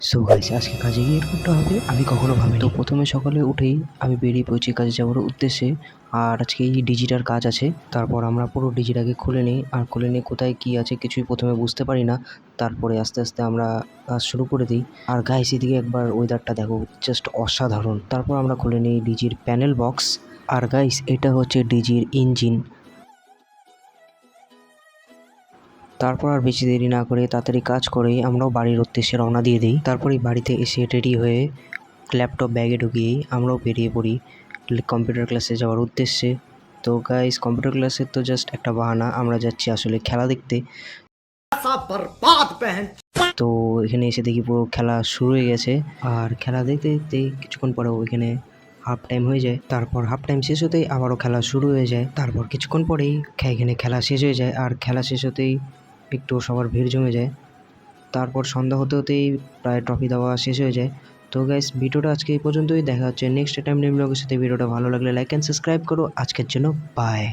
So guys, আজকে কাজে গিয়ে এরকমটা হবে আমি কখনো ভাবিনি। তো প্রথমে সকালে উঠেই আমি বেরিয়ে পড়ছি কাজে যাওয়ার উদ্দেশ্যে। আর আজকে এই ডিজিটার কাজ আছে। তারপর আমরা পুরো ডিজিটাকে খুলে নিই, আর খুলে নিয়ে কোথায় কী আছে কিছুই প্রথমে বুঝতে পারি না। তারপরে আস্তে আস্তে আমরা কাজ শুরু করে দিই। আর গাইস, এদিকে একবার ওয়েদারটা দেখো, জাস্ট অসাধারণ। তারপর আমরা খুলে নিই ডিজির প্যানেল বক্স। আর গাইস, এটা হচ্ছে ডিজির ইঞ্জিন। তারপর আর বেশি দেরি না করে তাড়াতাড়ি কাজ করেই আমরাও বাড়ির উদ্দেশ্যে রওনা দিয়ে দিই। তারপরে বাড়িতে এসে রেডি হয়ে ল্যাপটপ ব্যাগে ঢুকিয়েই আমরাও বেরিয়ে পড়ি কম্পিউটার ক্লাসে যাওয়ার উদ্দেশ্যে। তো গাইস, কম্পিউটার ক্লাসের তো জাস্ট একটা বাহানা, আমরা যাচ্ছি আসলে খেলা দেখতে। তো এখানে এসে দেখি পুরো খেলা শুরু হয়ে গেছে। আর খেলা দেখতে দেখতে কিছুক্ষণ পরেও এখানে হাফ টাইম হয়ে যায়। তারপর হাফ টাইম শেষ হতেই আবারও খেলা শুরু হয়ে যায়। তারপর কিছুক্ষণ পরেই এখানে খেলা শেষ হয়ে যায়। আর খেলা শেষ হতেই একটু সবার ভিড় জমে যায়। তারপর সন্ধ্যা হতে হতেই প্রায় ট্রফি দেওয়া শেষ হয়ে যায়। তো গাইস, ভিডিওটা আজকে এই পর্যন্তই। দেখা হচ্ছে নেক্সট টাইম নিউ ব্লগের সাথে। ভিডিওটা ভালো লাগলে লাইক অ্যান্ড সাবস্ক্রাইব করো। আজকের জন্য বাই।